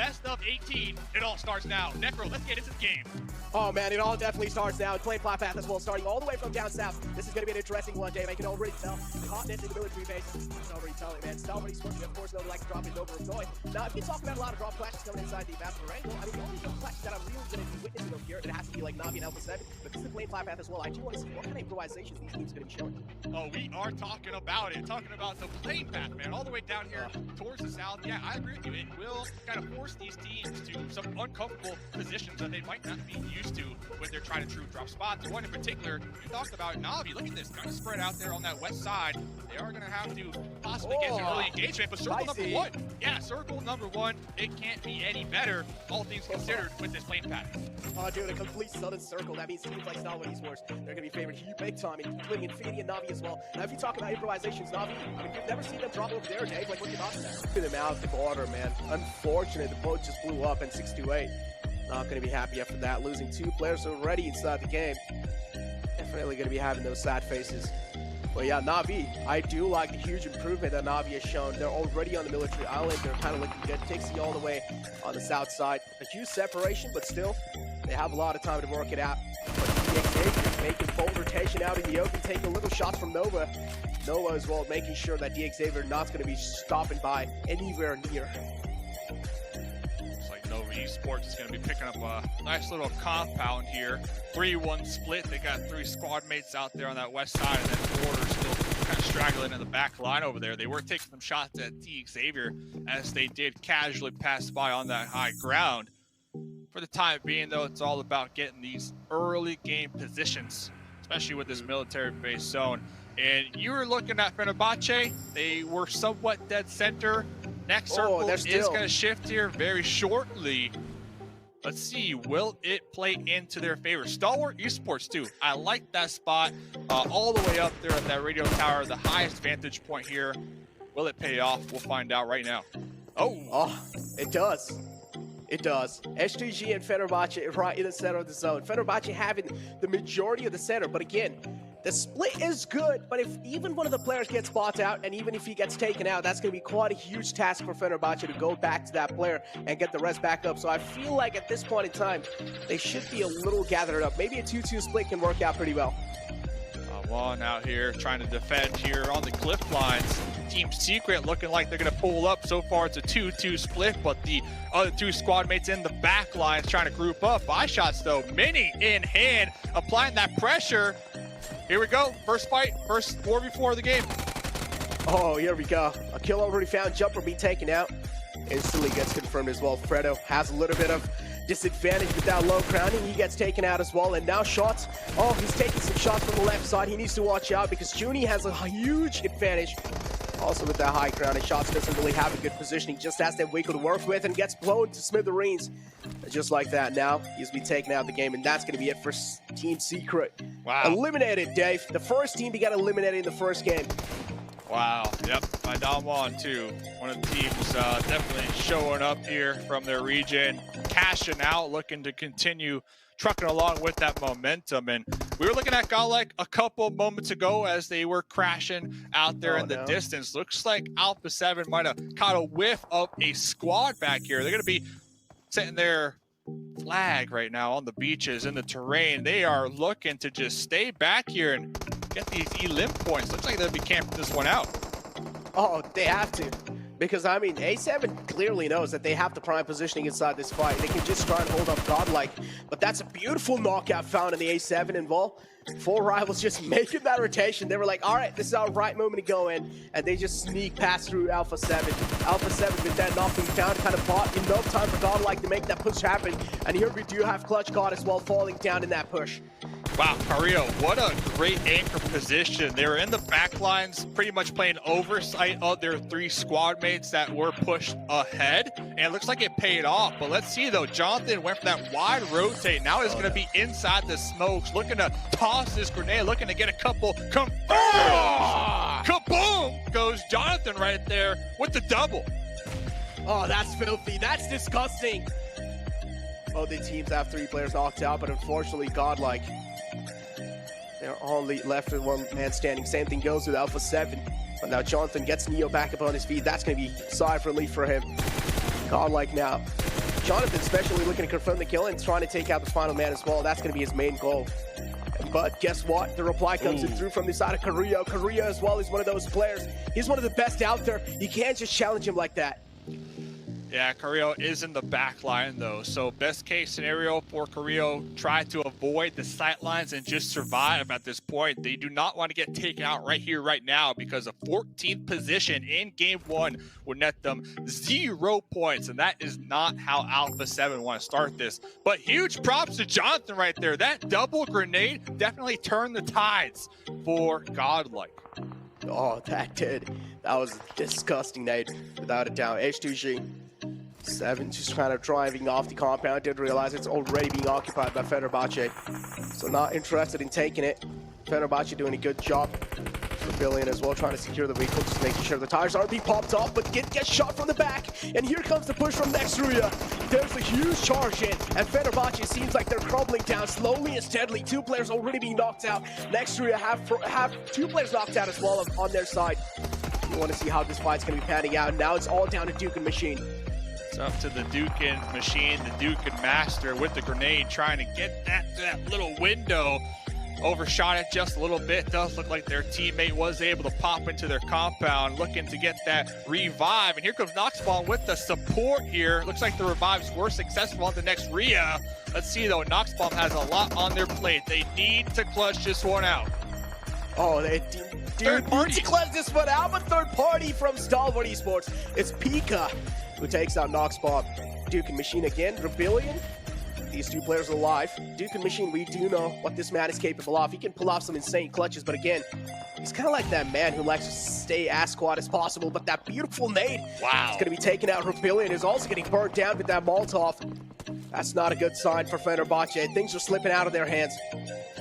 best of 18. It all starts now. Necro, let's get into the game. Oh man, it all definitely starts now. Playing flat path as well, starting all the way from down south. This is going to be an interesting one, Dave. I can already tell. The hotness in the military base is already telling, man. Somebody sports, of course, know they like to drop in over a toy. Now, if you talk about a lot of drop clashes coming inside the map, right? Well, I mean, the only drop clashes that I'm really going to be witnessing over here, it has to be like Navi and Alpha 7, but this is the playing flat path as well. I do want to see what kind of improvisations these teams are going to be showing. Oh, we are talking about it. Talking about the playing path, man. All the way down here towards the south. Yeah, I agree with you. It will kind of force these teams to some uncomfortable positions that they might not be used to when they're trying to true drop spots. One in particular, you talked about Navi. Look at this, kind of spread out there on that west side. They are going to have to possibly get some early engagement, but circle number one. Yeah, circle number one. It can't be any better, all things considered, with this playing path. Oh, dude, a complete sudden circle. That means teams like Star Wars Esports, they're going to be favored huge big time, including Infinity and Navi as well. Now, if you talk about improvisations, Navi, I mean, you've never seen them drop over there, Dave. Like, what you thoughts there? Look at them out of the order, man. Unfortunate, the boat just blew up and 6-8. Not going to be happy after that. Losing 2 players already inside the game. Definitely going to be having those sad faces. But yeah, Navi, I do like the huge improvement that Navi has shown. They're already on the military island. They're kind of looking good. Takes you all the way on the south side. A huge separation, but still, they have a lot of time to work it out. But DXavier making bold rotation out in the open, taking little shots from Nova. Nova as well, making sure that DXavier not going to be stopping by anywhere near. Nova Esports is going to be picking up a nice little compound here. 3-1 split. They got 3 squad mates out there on that west side, and then Border still kind of straggling in the back line over there. They were taking some shots at DXavier as they did casually pass by on that high ground. For the time being, though, it's all about getting these early game positions, especially with this military-based zone. And you were looking at Pmgc. They were somewhat dead center. Next circle is going to shift here very shortly. Let's see, will it play into their favor? Stalwart Esports too. I like that spot all the way up there at that radio tower, the highest vantage point here. Will it pay off? We'll find out right now. Oh, it does. It does. SGG and Pmgc right in the center of the zone. Pmgc having the majority of the center, but again, the split is good, but if even one of the players gets bought out, and even if he gets taken out, that's going to be quite a huge task for Pmgc to go back to that player and get the rest back up. So I feel like at this point in time, they should be a little gathered up. Maybe a 2-2 split can work out pretty well. One out here trying to defend here on the cliff lines. Team Secret looking like they're going to pull up. So far, it's a 2-2 split, but the other 2 squad mates in the back lines trying to group up. 5 shots, though. Mini in hand, applying that pressure. Here we go. First fight, first 4v4 of the game. Oh, here we go. A kill already found. Jumper being taken out. Instantly gets confirmed as well. Fredo has a little bit of disadvantage with that low crowning. He gets taken out as well. And now shots. Oh, he's taking some shots from the left side. He needs to watch out because Junie has a huge advantage. Also with that high crowning, shots doesn't really have a good positioning. Just has that wiggle to work with and gets blown to smithereens. Just like that. Now he's been taken out of the game, and that's going to be it for Team Secret. Wow. Eliminated, Dave. The first team to get eliminated in the first game. Wow. Yep. By Dalmon, too. One of the teams definitely showing up here from their region, cashing out, looking to continue trucking along with that momentum. And we were looking at Godlike a couple moments ago as they were crashing out there in the distance. Looks like Alpha 7 might have caught a whiff of a squad back here. They're going to be setting their flag right now on the beaches in the terrain. They are looking to just stay back here and get these elim points. Looks like they'll be camping this one out. Oh, they have to. Because, I mean, A7 clearly knows that they have the prime positioning inside this fight. They can just try and hold up Godlike. But that's a beautiful knockout found in the A7 involved. 4 rivals just making that rotation. They were like, all right, this is our right moment to go in. And they just sneak past through Alpha 7. Alpha 7 with that knock being found, kind of bought enough time for Godlike to make that push happen. And here we do have Clutch God as well falling down in that push. Wow, Carrillo, what a great anchor position. They were in the back lines, pretty much playing oversight of their 3 squad mates that were pushed ahead, and it looks like it paid off. But let's see, though. Jonathan went for that wide rotate. Now he's going to be inside the smokes, looking to toss this grenade, looking to get a couple confirmed. Kaboom! Goes Jonathan right there with the double. Oh, that's filthy. That's disgusting. Oh, the teams have 3 players knocked out, but unfortunately, Godlike, they're only left with 1 man standing. Same thing goes with Alpha 7. But now Jonathan gets Neo back up on his feet. That's going to be sigh of relief for him. Godlike now Jonathan especially looking to confirm the kill and trying to take out the final man as well. That's going to be his main goal. But guess what? The reply comes in through from the side of Carrillo. Carrillo as well is one of those players. He's one of the best out there. You can't just challenge him like that. Yeah, Carrillo is in the back line, though. So best case scenario for Carrillo, try to avoid the sight lines and just survive at this point. They do not want to get taken out right here, right now, because a 14th position in game 1 would net them 0 points. And that is not how Alpha 7 want to start this. But huge props to Jonathan right there. That double grenade definitely turned the tides for Godlike. Oh, that did. That was a disgusting night, without a doubt. H2G. 7 just kind of driving off the compound, didn't realize it's already being occupied by Fenerbahce. So not interested in taking it. Fenerbahce doing a good job. Rebellion as well, trying to secure the vehicle, just making sure the tires aren't being popped off, but gets shot from the back. And here comes the push from Nextruya. There's a huge charge in, and Fenerbahce seems like they're crumbling down slowly and steadily. 2 players already being knocked out. Nextruya have 2 players knocked out as well on their side. You want to see how this fight's going to be panning out. Now it's all down to Duke and Machine. It's up to the Duke and Machine, the Duke and Master with the grenade, trying to get that little window. Overshot it just a little bit. Does look like their teammate was able to pop into their compound, looking to get that revive. And here comes Noxbomb with the support here. Looks like the revives were successful on the next Rhea. Let's see though, Noxbomb has a lot on their plate. They need to clutch this one out. Oh, they need to clutch this one out, but third party from Stalwart Esports. It's Pika who takes out Noxbomb. Duke and Machine again, Rebellion. These 2 players are alive. Duke and Machine, we do know what this man is capable of. He can pull off some insane clutches, but again, he's kind of like that man who likes to stay as squad as possible, but that beautiful nade is going to be taken out. Rebellion is also getting burned down with that Molotov. That's not a good sign for Fenerbahce. Things are slipping out of their hands.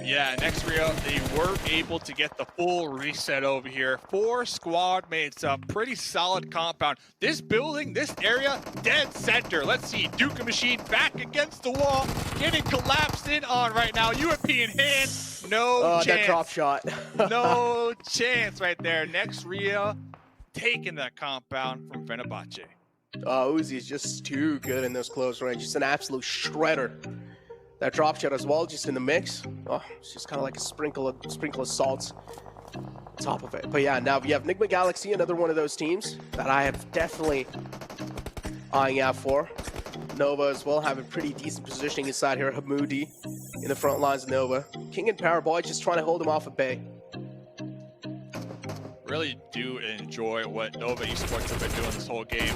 Yeah, next Rio, they were able to get the full reset over here. 4 squad mates, a pretty solid compound. This building, this area, dead center. Let's see, Duke and Machine back against the wall, getting collapsed in on right now. UMP in hand, no chance. That drop shot. No chance right there. Next Rio, taking that compound from Fenerbahce. Uzi's just too good in those close range. Just an absolute shredder. That drop shot as well, just in the mix. Oh, it's just kind of like a sprinkle of salt top of it. But yeah, now we have Nigma Galaxy, another one of those teams that I have definitely eyeing out for. Nova as well, having pretty decent positioning inside here. Hamoudi in the front lines of Nova. King and Paraboy just trying to hold him off at bay. Really do enjoy what Nova Esports have been doing this whole game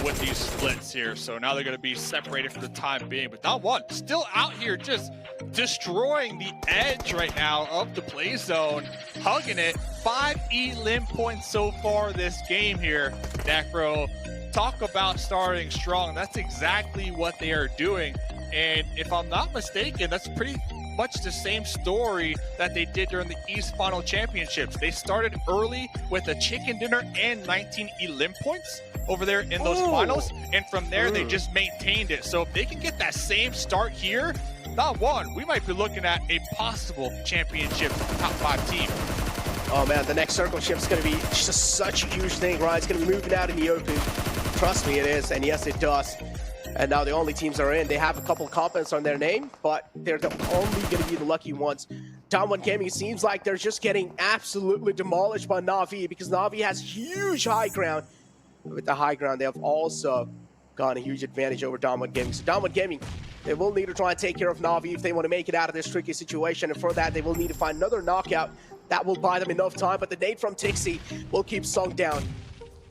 with these splits here. So now they're going to be separated for the time being. But not one, still out here just destroying the edge right now of the play zone, hugging it. 5 elim points so far this game here. Necro, talk about starting strong. That's exactly what they are doing. And if I'm not mistaken, that's pretty much the same story that they did during the East Final Championships. They started early with a chicken dinner and 19 elim points over there in those finals, and from there they just maintained it. So if they can get that same start here, not one, we might be looking at a possible championship top 5 team. Oh man, the next circle shift's going to be just such a huge thing, right? It's going to be moving out in the open. Trust me, it is, and yes, it does. And now the only teams are in. They have a couple of components on their name, but they're the only going to be the lucky ones. Down One Gaming seems like they're just getting absolutely demolished by Na'Vi, because Na'Vi has huge high ground. With the high ground, they have also gotten a huge advantage over Down One Gaming. So Down One Gaming, they will need to try and take care of Na'Vi if they want to make it out of this tricky situation. And for that, they will need to find another knockout. That will buy them enough time, but the nade from Tixi will keep sunk down.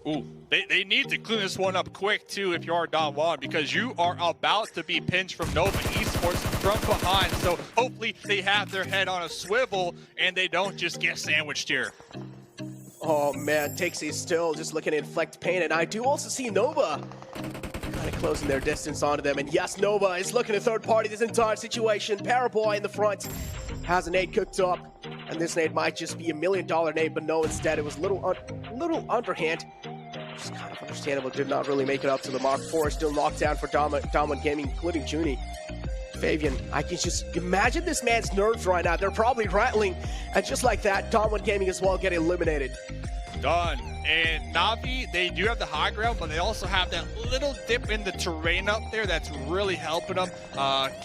Ooh, they need to clean this one up quick too if you are Don Juan, because you are about to be pinched from Nova Esports from behind. So hopefully they have their head on a swivel and they don't just get sandwiched here. Oh man, Tixi still just looking to inflict pain, and I do also see Nova kind of closing their distance onto them. And yes, Nova is looking to third party this entire situation. Paraboy in the front has a nade cooked up, and this nade might just be $1 million nade, but no, instead it was a little underhand. Just kind of understandable, did not really make it up to the mark. 4 is still knocked down for Dom One Gaming, including Junie. Fabian, I can just imagine this man's nerves right now. They're probably rattling, and just like that, Dom One Gaming as well get eliminated. done. And Na'Vi, they do have the high ground, but they also have that little dip in the terrain up there that's really helping them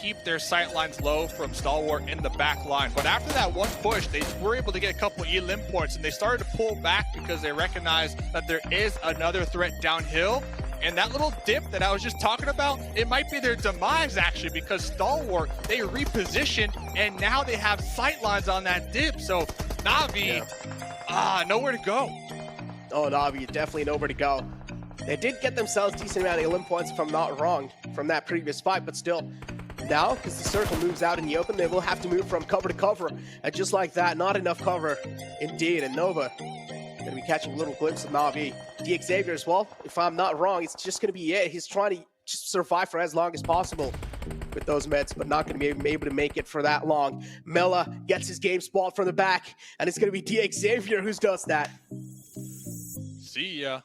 keep their sight lines low from Stalwart in the back line. But after that one push, they were able to get a couple elim points, and they started to pull back because they recognized that there is another threat downhill. And that little dip that I was just talking about, it might be their demise actually, because Stalwart, they repositioned and now they have sight lines on that dip. So Na'Vi, nowhere to go. Oh, Na'Vi, definitely nowhere to go. They did get themselves decent amount of elim points, if I'm not wrong, from that previous fight, but still, now, because the circle moves out in the open, they will have to move from cover to cover. And just like that, not enough cover, indeed. And Nova going to be catching a little glimpse of Na'Vi. Xavier as well, if I'm not wrong, it's just going to be it. He's trying to just survive for as long as possible with those meds, but not going to be able to make it for that long. Mela gets his game spot from the back, and it's going to be Xavier who does that. See ya.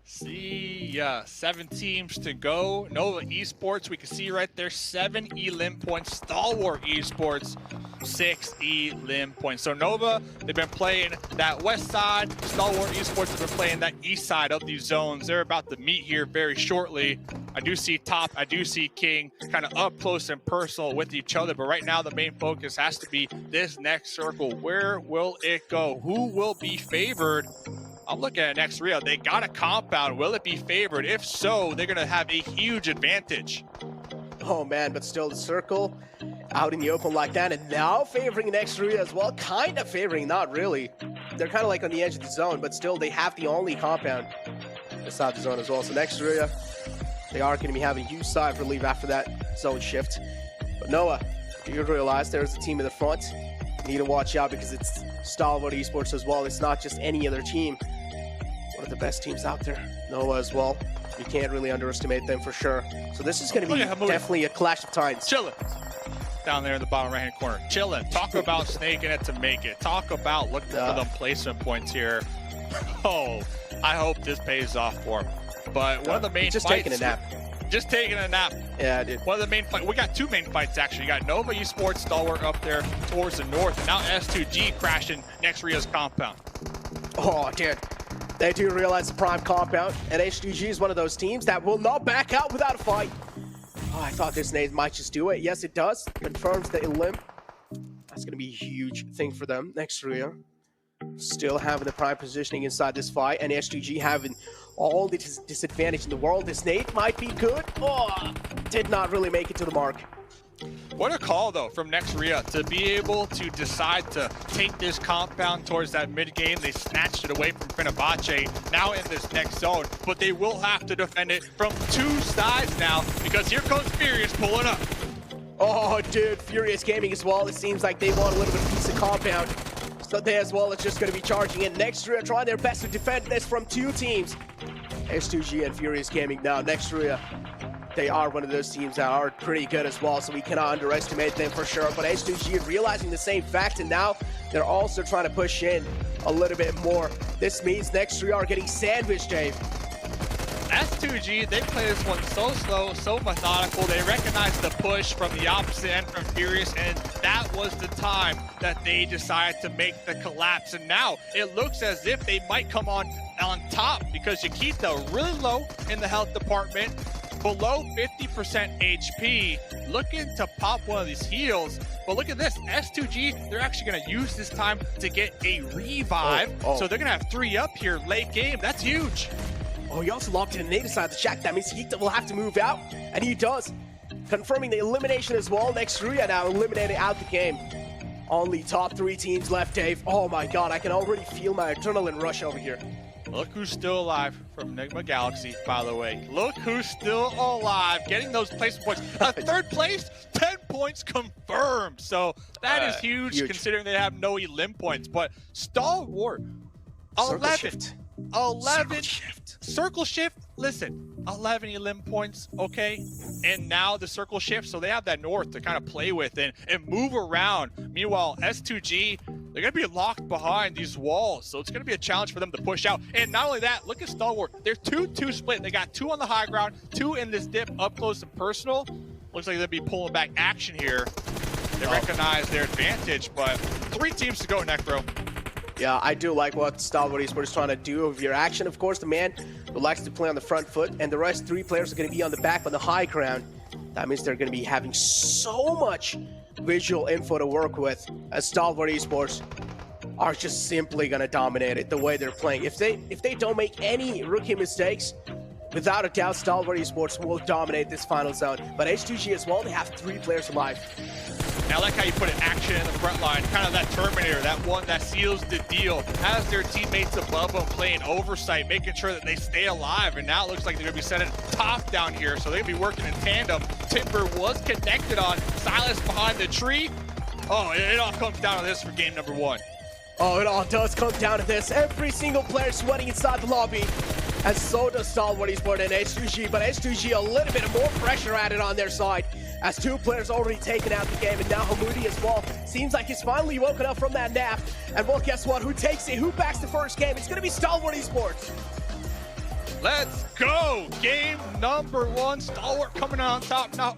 See ya. 7 teams to go. Nova Esports, we can see right there, 7 elim points. Stalwart Esports, 6 elim points. So Nova, they've been playing that west side. Stalwart Esports have been playing that east side of these zones. They're about to meet here very shortly. I do see Top, I do see King kind of up close and personal with each other, but right now the main focus has to be this next circle. Where will it go? Who will be favored? I'm looking at next Rio. They got a compound. Will it be favored? If so, they're going to have a huge advantage. Oh, man, but still the circle out in the open like that, and now favoring next Rio as well. Kind of favoring, not really. They're kind of like on the edge of the zone, but still they have the only compound inside the zone as well. So next Rio, they are going to be having a huge sigh of relief after that zone shift. But Noah, you realize there's a team in the front. You need to watch out because it's Stalwart Esports as well. It's not just any other team. One of the best teams out there. Noah as well. You can't really underestimate them for sure. So this is going to be definitely a clash of titans. Chilling. Down there in the bottom right-hand corner. Chilling. Talk about snaking it to make it. Talk about looking for them placement points here. Oh, I hope this pays off for him. But one of the main just fights, taking a nap. Just taking a nap. Yeah, dude. One of the main fights. We got 2 main fights actually. You got Nova Esports Stalwart up there towards the north, and now S2G crashing next Rio's compound. Oh, dude. They do realize the prime compound, and S2G is one of those teams that will not back out without a fight. Oh, I thought this nade might just do it. Yes, it does. Confirms the elim. That's going to be a huge thing for them next Rio. Still having the prime positioning inside this fight, and S2G having all the disadvantage in the world. This nade might be good. Oh, did not really make it to the mark. What a call, though, from next Rio to be able to decide to take this compound towards that mid-game. They snatched it away from Pmgc, now in this next zone, but they will have to defend it from 2 sides now because here comes Furious pulling up. Oh, dude, Furious Gaming as well. It seems like they want a little bit of piece of compound. So they as well is just going to be charging in. Next Rio trying their best to defend this from 2 teams. S2G and Furious Gaming now. Next Rio, they are one of those teams that are pretty good as well, so we cannot underestimate them for sure. But S2G realizing the same fact, and now they're also trying to push in a little bit more. This means next Rio are getting sandwiched, Dave. S2G, they play this one so slow, so methodical. They recognize the push from the opposite end from Furious, and that was the time that they decided to make the collapse. And now it looks as if they might come on top because Chiquita really low in the health department, below 50% HP, looking to pop one of these heals. But look at this, S2G, they're actually going to use this time to get a revive. So they're going to have 3 up here late game. That's huge. Oh, he also locked in a nade inside the shack. That means he will have to move out, and he does. Confirming the elimination as well. Next Rio now eliminated out the game. Only top 3 teams left, Dave. Oh my god, I can already feel my adrenaline rush over here. Look who's still alive from Enigma Galaxy, by the way. Look who's still alive, getting those placement points. 3rd place, 10 points confirmed. So that is huge considering they have no elim points. But Stalwart, 11. Circle shift, listen, 11 elim points, okay? And now the circle shift, so they have that north to kind of play with and move around. Meanwhile, S2G, they're going to be locked behind these walls, so it's going to be a challenge for them to push out. And not only that, look at Stalwart. They're 2-2 split. They got 2 on the high ground, 2 in this dip, up close and personal. Looks like they'll be pulling back action here. They recognize their advantage, but 3 teams to go, Necro. Yeah, I do like what Stalwart Esports is trying to do with your action. Of course, the man who likes to play on the front foot, and the rest 3 players are going to be on the back on the high ground. That means they're going to be having so much visual info to work with, as Stalwart Esports are just simply going to dominate it the way they're playing. If they don't make any rookie mistakes, without a doubt, Stalwart Esports will dominate this final zone. But H2G as well, they have 3 players alive. And I like how you put an action in the front line, kind of that Terminator, that one that seals the deal, has their teammates above them playing oversight, making sure that they stay alive. And now it looks like they're going to be setting top down here, so they're going to be working in tandem. Timber was connected on Silas behind the tree. Oh, it all comes down to this for game number 1. Oh, it all does come down to this. Every single player sweating inside the lobby. And so does Stalwart Esports and H2G, but H2G a little bit more pressure added on their side, as 2 players already taken out the game, and now Hamoudi as well. Seems like he's finally woken up from that nap. And well, guess what? Who takes it? Who backs the first game? It's going to be Stalwart Esports. Let's go! Game number 1, Stalwart coming on top, not